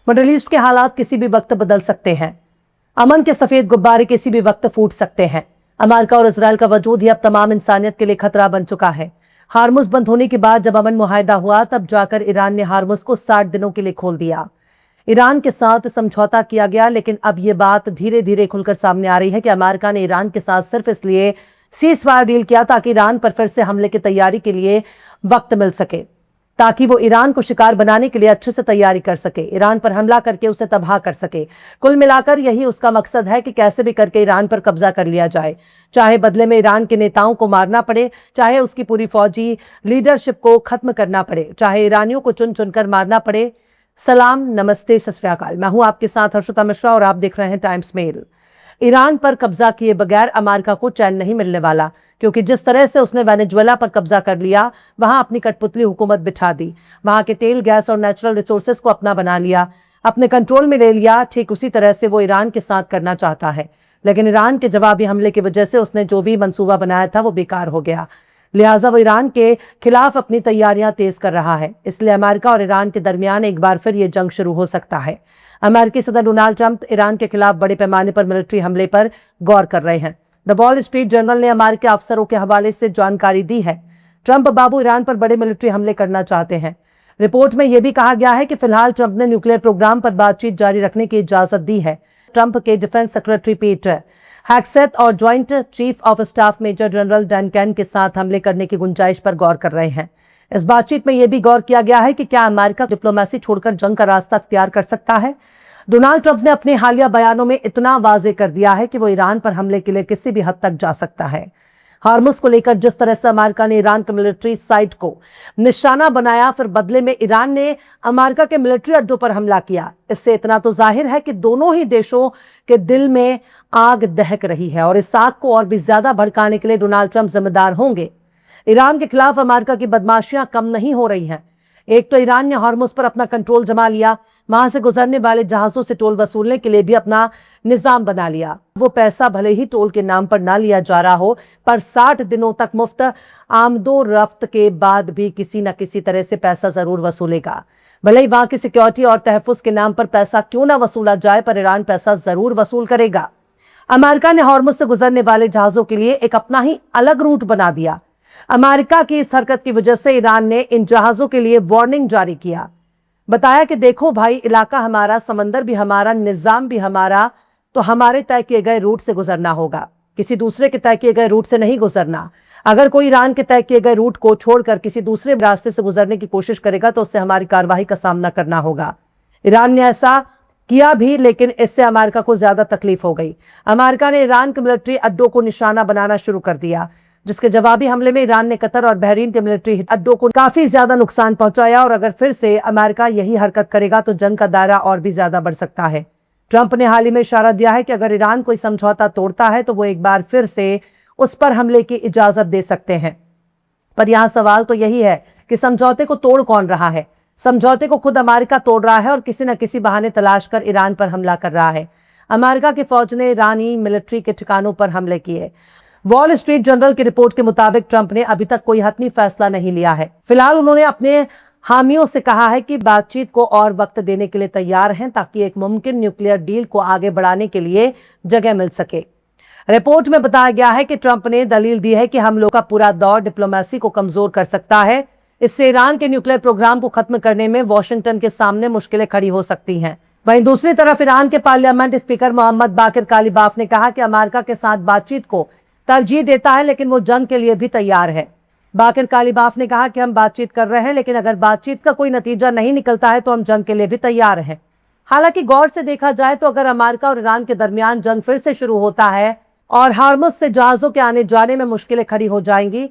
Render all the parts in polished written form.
Middle east के हालात किसी भी वक्त बदल सकते हैं। अमन के सफेद गुब्बारे किसी भी वक्त फूट सकते हैं। अमेरिका और इजरायल का वजूद ही अब तमाम इंसानियत के लिए खतरा बन चुका है। हार्मुज बंद होने के बाद जब अमन मुआहिदा हुआ, तब जाकर ईरान ने हार्मुज को 60 दिनों के लिए खोल दिया। ईरान के साथ समझौता किया गया, लेकिन अब यह बात धीरे धीरे खुलकर सामने आ रही है कि अमेरिका ने ईरान के साथ सिर्फ इसलिए सीज़फायर डील किया ताकि ईरान पर फिर से हमले की तैयारी के लिए वक्त मिल सके, ताकि वो ईरान को शिकार बनाने के लिए अच्छे से तैयारी कर सके, ईरान पर हमला करके उसे तबाह कर सके। कुल मिलाकर यही उसका मकसद है कि कैसे भी करके ईरान पर कब्जा कर लिया जाए, चाहे बदले में ईरान के नेताओं को मारना पड़े, चाहे उसकी पूरी फौजी लीडरशिप को खत्म करना पड़े, चाहे ईरानियों को चुन चुनकर मारना पड़े। सलाम, नमस्ते, सत श्री अकाल। मैं हूं आपके साथ हर्षिता मिश्रा और आप देख रहे हैं टाइम्स मेल। ईरान पर कब्जा किए बगैर अमेरिका को चैन नहीं मिलने वाला, क्योंकि जिस तरह से उसने वेनेजुएला पर कब्जा कर लिया, वहां अपनी कठपुतली हुकूमत बिठा दी, वहां के तेल, गैस और नेचुरल रिसोर्सेज को अपना बना लिया, अपने कंट्रोल में ले लिया। ठीक उसी तरह से वो ईरान के साथ करना चाहता है, लेकिन ईरान के जवाबी हमले की वजह से उसने जो भी मंसूबा बनाया था वो बेकार हो गया। लिहाजा वो ईरान के खिलाफ अपनी तैयारियां तेज कर रहा है। इसलिए अमेरिका और ईरान के दरमियान एक बार फिर ये जंग शुरू हो सकता है। अमेरिकी सदर डोनाल्ड ट्रंप ईरान के खिलाफ बड़े पैमाने पर मिलिट्री हमले पर गौर कर रहे हैं। द वॉल स्ट्रीट जर्नल ने अमेरिकी अफसरों के हवाले से जानकारी दी है। ट्रंप बाबू ईरान पर बड़े मिलिट्री हमले करना चाहते हैं। रिपोर्ट में यह भी कहा गया है कि फिलहाल ट्रंप ने न्यूक्लियर प्रोग्राम पर बातचीत जारी रखने की इजाजत दी है। ट्रंप के डिफेंस सेक्रेटरी पीट हेग्सेथ और joint chief of staff major general Dan Caine के साथ हमले करने की गुंजाइश पर गौर कर रहे हैं। इस बातचीत में यह भी गौर किया गया है कि क्या अमेरिका डिप्लोमेसी छोड़कर जंग का रास्ता अख्तियार कर सकता है। डोनाल्ड ट्रंप ने अपने हालिया बयानों में इतना वाजे कर दिया है कि वो ईरान पर हमले के लिए किसी भी हद तक जा सकता है। हार्मुज को लेकर जिस तरह से अमेरिका ने ईरान के मिलिट्री साइट को निशाना बनाया, फिर बदले में ईरान ने अमेरिका के मिलिट्री अड्डों पर हमला किया, इससे इतना तो जाहिर है कि दोनों ही देशों के दिल में आग दहक रही है और इस आग को और भी ज्यादा भड़काने के लिए डोनाल्ड ट्रंप जिम्मेदार होंगे। ईरान के खिलाफ अमेरिका की बदमाशियां कम नहीं हो रही हैं। एक तो ईरान ने हार्मुज पर अपना कंट्रोल जमा लिया, वहां से गुजरने वाले जहाजों से टोल वसूलने के लिए भी अपना निजाम बना लिया। वो पैसा भले ही टोल के नाम पर ना लिया जा रहा हो, पर 60 दिनों तक मुफ्त आमदोरफ्त के बाद भी किसी न किसी तरह से पैसा जरूर वसूलेगा। भले ही वहां की सिक्योरिटी और तहफ्फुज के नाम पर पैसा क्यों ना वसूला जाए, पर ईरान पैसा जरूर वसूल करेगा। अमेरिका ने हार्मुज से गुजरने वाले जहाजों के लिए एक अपना ही अलग रूट बना दिया। अमेरिका की इस हरकत की वजह से ईरान ने इन जहाजों के लिए वार्निंग जारी किया, बताया कि देखो भाई, इलाका हमारा, समंदर भी हमारा, निजाम भी हमारा, तो हमारे तय किए गए रूट से गुजरना होगा, किसी दूसरे के तय किए गए रूट से नहीं गुजरना। अगर कोई ईरान के तय किए गए रूट को छोड़कर किसी दूसरे रास्ते से गुजरने की कोशिश करेगा तो उससे हमारी कार्रवाई का सामना करना होगा। ईरान ने ऐसा किया भी, लेकिन इससे अमेरिका को ज्यादा तकलीफ हो गई। अमेरिका ने ईरान के मिलिट्री अड्डों को निशाना बनाना शुरू कर दिया, जिसके जवाबी हमले में ईरान ने कतर और बहरीन के मिलिट्री अड्डों को काफी ज्यादा नुकसान पहुंचाया। और अगर फिर से अमेरिका यही हरकत करेगा तो जंग का दायरा और भी ज्यादा बढ़ सकता है। ट्रंप ने हाल ही में इशारा दिया है कि अगर ईरान कोई समझौता तोड़ता है तो वो एक बार फिर से उस पर हमले की इजाजत दे सकते हैं। पर यहां सवाल तो यही है कि समझौते को तोड़ कौन रहा है। समझौते को खुद अमेरिका तोड़ रहा है और किसी न किसी बहाने तलाश कर ईरान पर हमला कर रहा है। अमेरिका की फौज ने ईरानी मिलिट्री के ठिकानों पर हमले किए। वॉल स्ट्रीट जर्नल की रिपोर्ट के मुताबिक ट्रंप ने अभी तक कोई हतमी फैसला नहीं लिया है। फिलहाल उन्होंने अपने हामियों से कहा है कि बातचीत को और वक्त देने के लिए तैयार हैं, ताकि एक मुमकिन न्यूक्लियर डील को आगे बढ़ाने के लिए जगह मिल सके। रिपोर्ट में बताया गया है कि ट्रंप ने दलील दी है कि हमलों का पूरा दौर डिप्लोमेसी को कमजोर कर सकता है। इससे ईरान के न्यूक्लियर प्रोग्राम को खत्म करने में वॉशिंगटन के सामने मुश्किलें खड़ी हो सकती हैं। वहीं दूसरी तरफ ईरान के पार्लियामेंट स्पीकर मोहम्मद बाकिर कालिबाफ ने कहा कि अमेरिका के साथ बातचीत को तरजीह देता है, लेकिन वो जंग के लिए भी तैयार है। बाकिर कालिबाफ ने कहा कि हम बातचीत कर रहे हैं, लेकिन अगर बातचीत का कोई नतीजा नहीं निकलता है तो हम जंग के लिए भी तैयार हैं। हालांकि गौर से देखा जाए तो अगर अमेरिका और ईरान के दरमियान जंग फिर से शुरू होता है और हार्मुज से जहाजों के आने जाने में मुश्किलें खड़ी हो जाएंगी।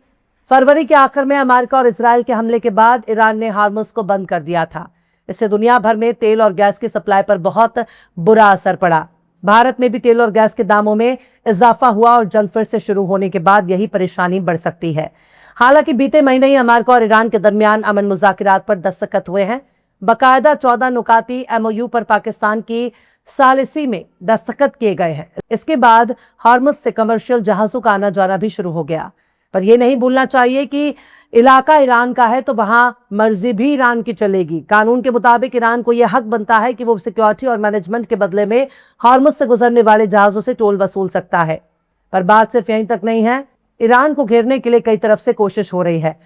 फरवरी के आखिर में अमेरिका और इजरायल के हमले के बाद ईरान ने हार्मुज को बंद कर दिया था। इससे दुनिया भर में तेल और गैस की सप्लाई पर बहुत बुरा असर पड़ा। भारत में भी तेल और गैस के दामों में इजाफा हुआ और जंग फिर से शुरू होने के बाद यही परेशानी बढ़ सकती है। हालांकि बीते महीने ही अमेरिका और ईरान के दरमियान अमन मुज़ाकरात पर दस्तखत हुए हैं। बाकायदा 14 नुकाती MOU पर पाकिस्तान की सालिसी में दस्तखत किए गए हैं। इसके बाद हार्मुज से कमर्शियल जहाजों का आना जाना भी शुरू हो गया। पर यह नहीं भूलना चाहिए कि इलाका ईरान का है तो वहां मर्जी भी ईरान की चलेगी। कानून के मुताबिक ईरान को यह हक बनता है कि वो सिक्योरिटी और मैनेजमेंट के बदले में हॉर्मुज से गुजरने वाले जहाजों से टोल वसूल सकता है। पर बात सिर्फ यहीं तक नहीं है, ईरान को घेरने के लिए कई तरफ से कोशिश हो रही है।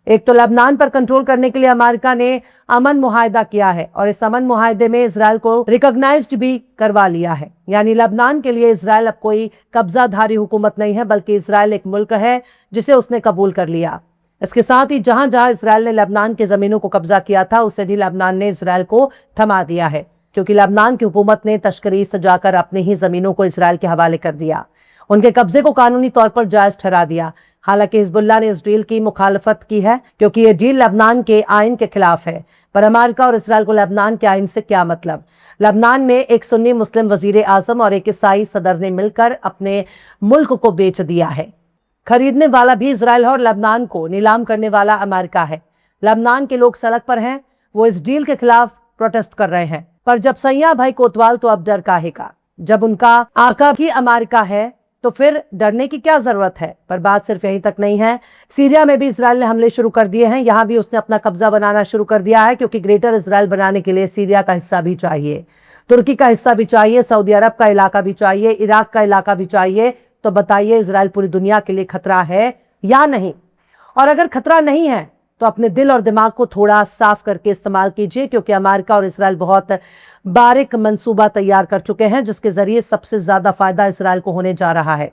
एक तो लेबनान पर कंट्रोल करने के लिए अमेरिका ने अमन मुआहदा किया है और इस अमन मुआहदे में इजराइल को रिकॉग्नाइज्ड भी करवा लिया है। यानी लेबनान के लिए इजराइल अब कोई कब्जाधारी हुकूमत नहीं है, बल्कि इजराइल एक मुल्क है जिसे उसने कबूल कर लिया। इसके साथ ही जहां जहां इजराइल ने लेबनान के जमीनों को कब्जा किया था, उससे भी लेबनान ने इजराइल को थमा दिया है, क्योंकि लेबनान की हुकूमत ने तश्करी सजाकर अपनी ही जमीनों को इजराइल के हवाले कर दिया, उनके कब्जे को कानूनी तौर पर जायज ठहरा दिया। हालांकि हिजबुल्लाह ने इस डील की मुखालफत की है, क्योंकि यह डील लेबनान के आइन के खिलाफ है। पर अमेरिका और इजराइल को लेबनान के आइन से क्या मतलब? लेबनान में एक सुन्नी मुस्लिम वजीर आजम और एक ईसाई सदर ने मिलकर अपने मुल्क को बेच दिया है। खरीदने वाला भी इजराइल है और लेबनान को नीलाम करने वाला अमेरिका है। लेबनान के लोग सड़क पर हैं, वो इस डील के खिलाफ प्रोटेस्ट कर रहे हैं। पर जब सैया भाई कोतवाल, तो अब डर काहे का? जब उनका आका भी अमेरिका है तो फिर डरने की क्या जरूरत है? पर बात सिर्फ यहीं तक नहीं है, सीरिया में भी इजराइल ने हमले शुरू कर दिए हैं। यहां भी उसने अपना कब्जा बनाना शुरू कर दिया है, क्योंकि ग्रेटर इजराइल बनाने के लिए सीरिया का हिस्सा भी चाहिए, तुर्की का हिस्सा भी चाहिए, सऊदी अरब का इलाका भी चाहिए, इराक का इलाका भी चाहिए। तो बताइए, इजराइल पूरी दुनिया के लिए खतरा है या नहीं? और अगर खतरा नहीं है तो अपने दिल और दिमाग को थोड़ा साफ करके इस्तेमाल कीजिए, क्योंकि अमेरिका और इजराइल बहुत बारीक मंसूबा तैयार कर चुके हैं, जिसके जरिए सबसे ज्यादा फायदा इजराइल को होने जा रहा है।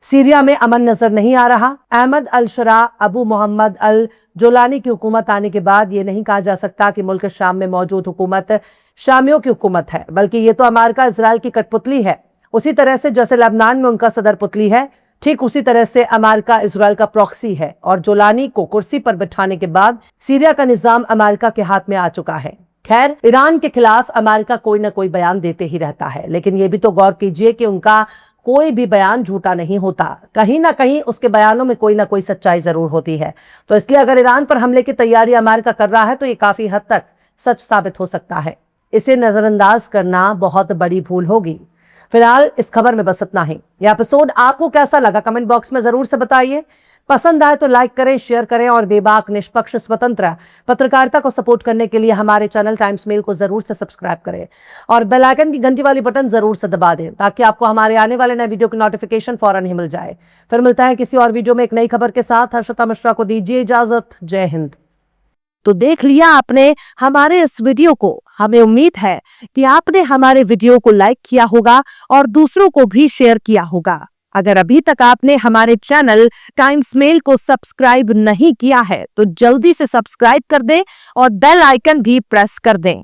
सीरिया में अमन नजर नहीं आ रहा। अहमद अल शरा अबू मोहम्मद अल जोलानी की हुकूमत आने के बाद ये नहीं कहा जा सकता कि मुल्क शाम में मौजूद हुकूमत शामियों की हुकूमत है, बल्कि ये तो अमेरिका इजराइल की कठपुतली है। उसी तरह से जैसे लेबनान में उनका सदर पुतली है, ठीक उसी तरह से अमेरिका इजराइल का प्रॉक्सी है। और जोलानी को कुर्सी पर बिठाने के बाद सीरिया का निजाम अमेरिका के हाथ में आ चुका है। खैर, ईरान के खिलाफ अमेरिका कोई ना कोई बयान देते ही रहता है, लेकिन यह भी तो गौर कीजिए कि उनका कोई भी बयान झूठा नहीं होता। कहीं ना कहीं उसके बयानों में कोई ना कोई सच्चाई जरूर होती है। तो इसलिए अगर ईरान पर हमले की तैयारी अमेरिका कर रहा है तो ये काफी हद तक सच साबित हो सकता है। इसे नजरअंदाज करना बहुत बड़ी भूल होगी। फिलहाल इस खबर में बस इतना ही। यह एपिसोड आपको कैसा लगा कमेंट बॉक्स में जरूर से बताइए। पसंद आए तो लाइक करें, शेयर करें और बेबाक, निष्पक्ष, स्वतंत्र पत्रकारिता को सपोर्ट करने के लिए हमारे चैनल टाइम्स मेल को जरूर से सब्सक्राइब करें और बेल आइकन की घंटी वाली बटन जरूर से दबा दें, ताकि आपको हमारे आने वाले नए वीडियो की नोटिफिकेशन फौरन ही मिल जाए। फिर मिलता है किसी और वीडियो में एक नई खबर के साथ। हर्षिता मिश्रा को दीजिए इजाजत। जय हिंद। तो देख लिया आपने हमारे इस वीडियो को। हमें उम्मीद है कि आपने हमारे वीडियो को लाइक किया होगा और दूसरों को भी शेयर किया होगा। अगर अभी तक आपने हमारे चैनल टाइम्स मेल को सब्सक्राइब नहीं किया है तो जल्दी से सब्सक्राइब कर दें और बेल आइकन भी प्रेस कर दें।